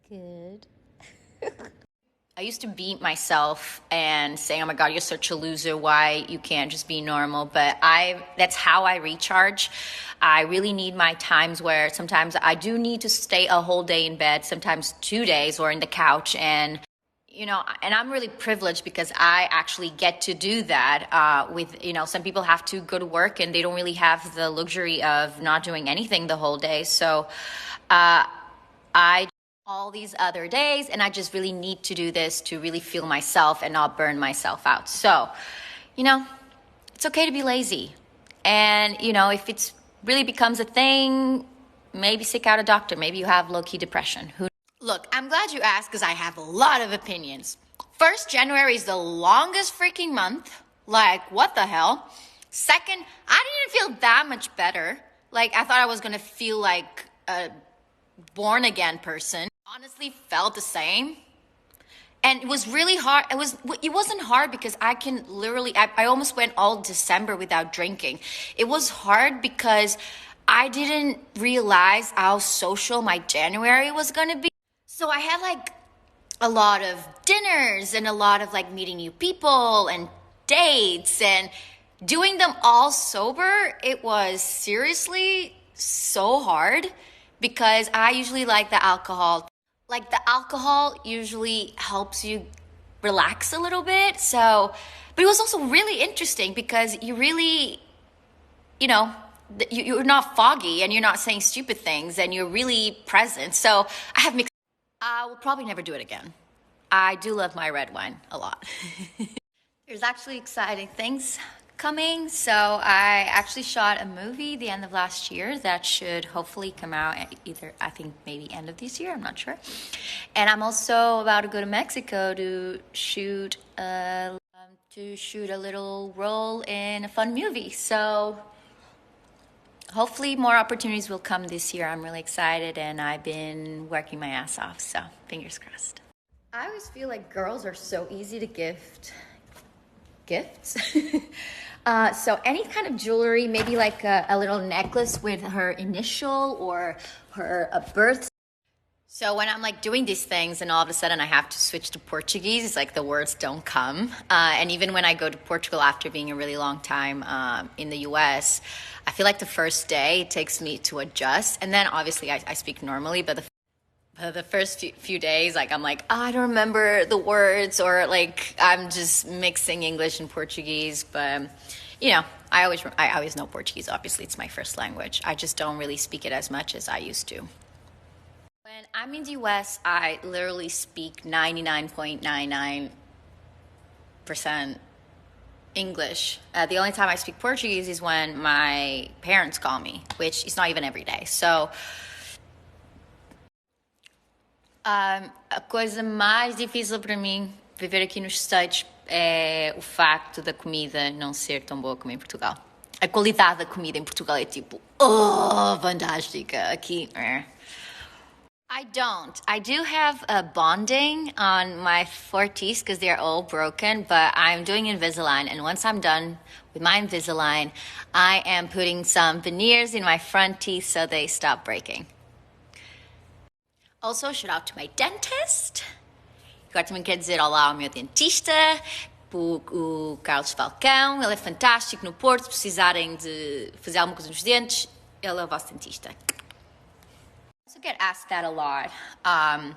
Good. I used to beat myself and saying, oh my God, you're such a loser. Why you can't just be normal? But that's how I recharge. I really need my times where sometimes I do need to stay a whole day in bed, sometimes 2 days or in the couch. And, and I'm really privileged because I actually get to do that some people have to go to work and they don't really have the luxury of not doing anything the whole day. So, I all these other days, and I just really need to do this to really feel myself and not burn myself out. So, it's okay to be lazy. And, if it's really becomes a thing, maybe seek out a doctor. Maybe you have low-key depression. Look, I'm glad you asked because I have a lot of opinions. First, January is the longest freaking month. Like, what the hell? Second, I didn't feel that much better. Like, I thought I was going to feel like a born again person. Honestly felt the same, and it was really hard. It wasn't hard because I almost went all December without drinking. It was hard because I didn't realize how social my January was going to be. So I had like a lot of dinners and a lot of like meeting new people and dates and doing them all sober. It was seriously so hard because I usually like the alcohol. Like the alcohol usually helps you relax a little bit. So, but it was also really interesting because you really, you're not foggy and you're not saying stupid things and you're really present. So I have mixed. I will probably never do it again. I do love my red wine a lot. There's actually exciting things coming. So I actually shot a movie the end of last year that should hopefully come out either, I think maybe end of this year, I'm not sure. And I'm also about to go to Mexico to shoot a little role in a fun movie. So hopefully more opportunities will come this year. I'm really excited and I've been working my ass off, so fingers crossed. I always feel like girls are so easy to gift gifts. So any kind of jewelry, maybe like a little necklace with her initial or her birth. So when I'm like doing these things and all of a sudden I have to switch to Portuguese, it's like the words don't come. And even when I go to Portugal after being a really long time in the US, I feel like the first day it takes me to adjust. And then obviously I speak normally, but the first few days, like I'm like, I don't remember the words, or like I'm just mixing English and Portuguese. But I always know Portuguese. Obviously, it's my first language. I just don't really speak it as much as I used to. When I'm in the US, I literally speak 99.99% English. The only time I speak Portuguese is when my parents call me, which is not even every day. So a coisa mais difícil para mim viver aqui nos States é o facto da comida não ser tão boa como em Portugal. A qualidade da comida em Portugal é tipo, fantástica. Aqui, I don't. I do have a bonding on my 4 teeth because they're all broken, but I'm doing Invisalign, and once I'm done with my Invisalign, I am putting some veneers in my front teeth so they stop breaking. Also, shout out to my dentist. Agora também quero dizer olá ao meu dentista, o Carlos Falcão. Ele é fantástico no Porto. Se precisarem de fazer alguma coisa nos dentes, ele é o vosso dentista. I also get asked that a lot. And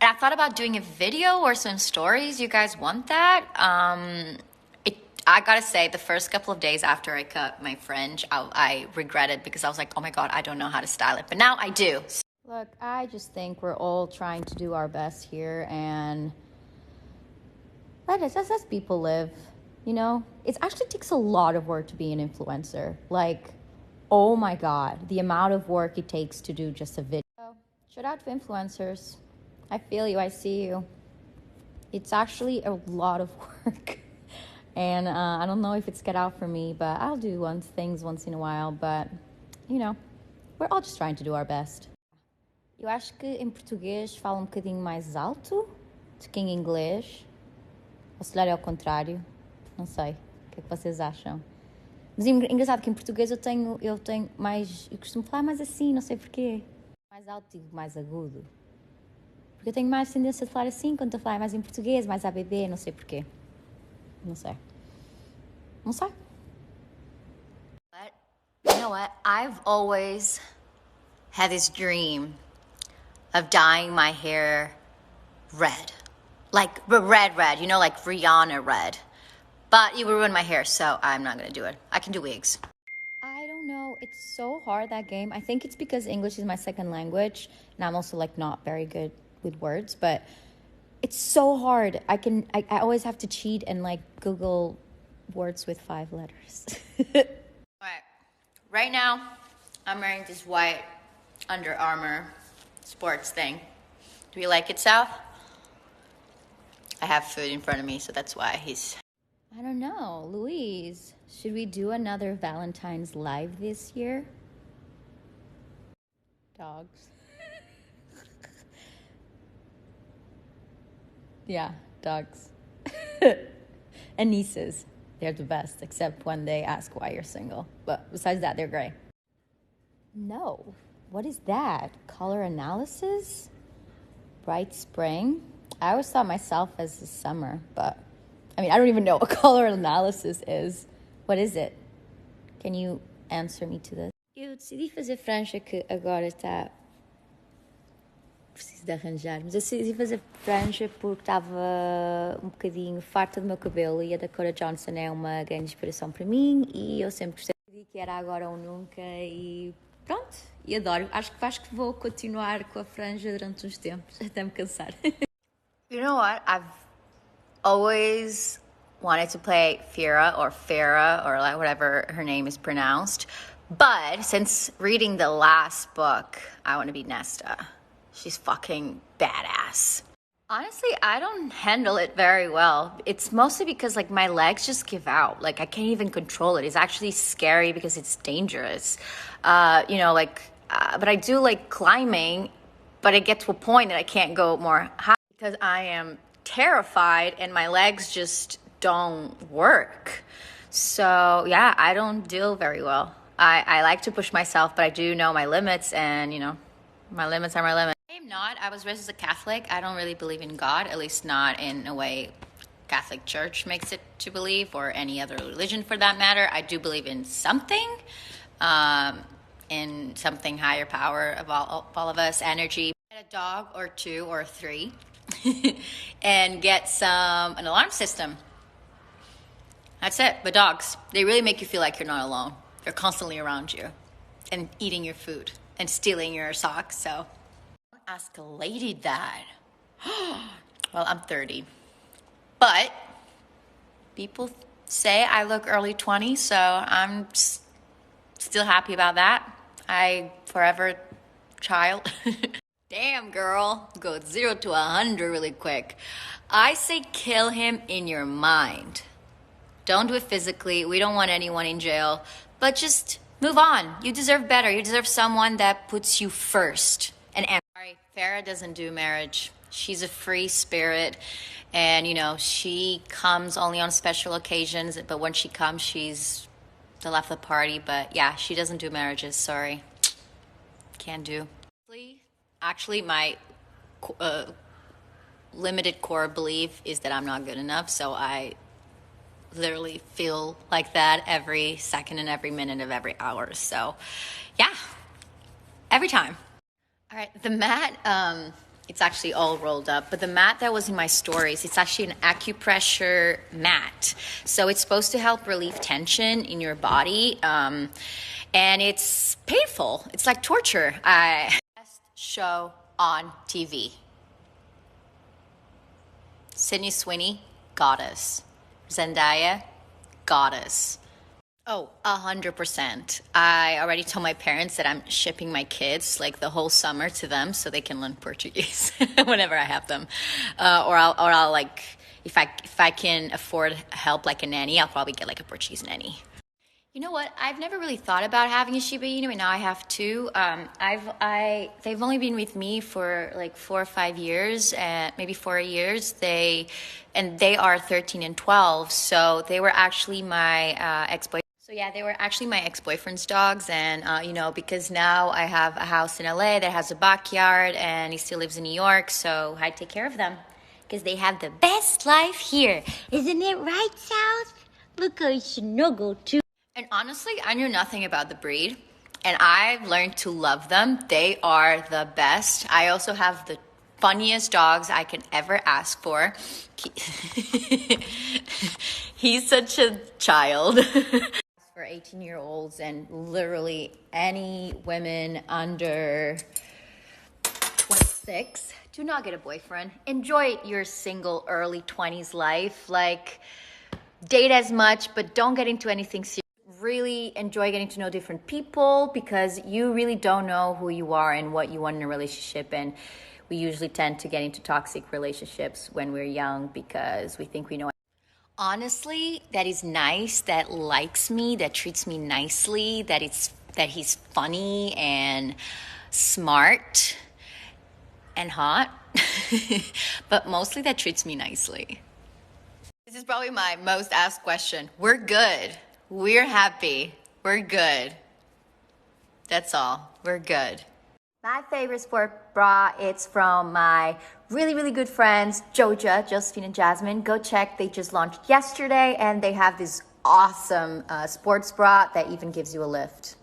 I thought about doing a video or some stories. You guys want that? I gotta say, the first couple of days after I cut my fringe, I regretted because I was like, oh my God, I don't know how to style it. But now I do. Look, I just think we're all trying to do our best here and let us as people live, It actually takes a lot of work to be an influencer. Like, oh my God, the amount of work it takes to do just a video. Shout out to influencers. I feel you, I see you. It's actually a lot of work. And I don't know if it's cut out for me, but I'll do things once in a while. But, we're all just trying to do our best. Eu acho que em português fala bocadinho mais alto do que em inglês. Ou se calhar é ao contrário. Não sei. O que é que vocês acham? Mas é engraçado que em português eu tenho mais... Eu costumo falar mais assim, não sei porquê. Mais alto digo mais agudo. Porque eu tenho mais tendência a falar assim quando estou a falar mais em português, mais ABB, não sei porquê. Não sei. Não sei. But you know what? I've always had this dream of dyeing my hair red. Like red, you know, like Rihanna red. But it would ruin my hair, so I'm not gonna do it. I can do wigs. I don't know. It's so hard, that game. I think it's because English is my second language, and I'm also like not very good with words, but it's so hard. I always have to cheat and like Google words with 5 letters. Alright. Right now, I'm wearing this white Under Armour sports thing. Do you like it, Sal? I have food in front of me, so that's why he's... I don't know. Louise, should we do another Valentine's Live this year? Dogs. Yeah, dogs. And nieces. They're the best, except when they ask why you're single. But besides that, they're great. No. What is that? Color analysis? Bright spring? I always thought myself as the summer, but I mean, I don't even know what color analysis is. What is it? Can you answer me to this? Eu decidi fazer franja, que agora está... Preciso de arranjar. Mas eu decidi fazer franja porque estava um bocadinho farta do meu cabelo e a da Cora Johnson é uma grande inspiração para mim e eu sempre gostei. Decidi que era agora ou nunca e pronto. E adoro. Acho que vou continuar com a franja durante uns tempos, até me cansar. You know what? I've always wanted to play Farah or like whatever her name is pronounced. But since reading the last book, I want to be Nesta. She's fucking badass. Honestly, I don't handle it very well. It's mostly because like my legs just give out. Like I can't even control it. It's actually scary because it's dangerous. But I do like climbing, but I get to a point that I can't go more high because I am terrified and my legs just don't work. So yeah, I don't deal very well. I like to push myself, but I do know my limits, and my limits are my limits. I'm not. I was raised as a Catholic. I don't really believe in God, at least not in a way Catholic Church makes it to believe, or any other religion for that matter. I do believe in something, in something higher power of all of us, energy. Get a dog or 2 or 3 and get an alarm system. That's it. But dogs, they really make you feel like you're not alone. They're constantly around you and eating your food and stealing your socks. So don't ask a lady that. Well, I'm 30. But people say I look early 20s, so I'm still happy about that. I forever child. Damn, girl. Go 0 to 100 really quick. I say kill him in your mind. Don't do it physically. We don't want anyone in jail. But just move on. You deserve better. You deserve someone that puts you first. And sorry, Farah doesn't do marriage. She's a free spirit. And, she comes only on special occasions. But when she comes, she's the life of the party. But yeah, she doesn't do marriages. Sorry. Can't do. Actually, my limited core belief is that I'm not good enough. So I literally feel like that every second and every minute of every hour. So yeah, every time. All right, the mat, it's actually all rolled up, but the mat that was in my stories, it's actually an acupressure mat. So it's supposed to help relieve tension in your body, and it's painful. It's like torture. Best show on TV. Sydney Sweeney, goddess. Zendaya, goddess. Oh, 100%. I already told my parents that I'm shipping my kids like the whole summer to them so they can learn Portuguese whenever I have them. Or I'll like, if I can afford help like a nanny, I'll probably get like a Portuguese nanny. You know what? I've never really thought about having a Shiba Inu, and now I have 2. They've only been with me for like 4 or 5 years, and maybe 4 years. They are 13 and 12, so they were actually my ex-boyfriend. So yeah, they were actually my ex-boyfriend's dogs, and because now I have a house in LA that has a backyard, and he still lives in New York, so I take care of them because they have the best life here, isn't it right, South? Look how snuggle too. And honestly, I knew nothing about the breed, and I've learned to love them. They are the best. I also have the funniest dogs I can ever ask for. He's such a child. For 18-year-olds and literally any women under 26, do not get a boyfriend. Enjoy your single early 20s life. Like, date as much, but don't get into anything serious. Really enjoy getting to know different people because you really don't know who you are and what you want in a relationship. And we usually tend to get into toxic relationships when we're young because we think we know. Honestly, that is nice, that likes me, that treats me nicely, that he's funny and smart and hot, but mostly that treats me nicely. This is probably my most asked question. We're good. We're happy. We're good. That's all. We're good. My favorite sport bra, it's from my really, really good friends, Josephine and Jasmine. Go check. They just launched yesterday, and they have this awesome sports bra that even gives you a lift.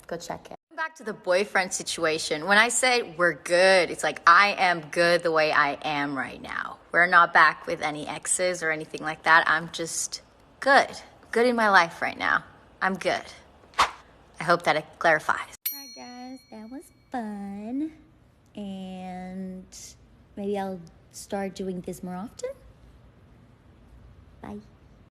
Go check it. Back to the boyfriend situation. When I say we're good, it's like I am good the way I am right now. We're not back with any exes or anything like that. I'm just good. Good in my life right now. I'm good. I hope that it clarifies. Alright guys, that was fun. And maybe I'll start doing this more often. Bye.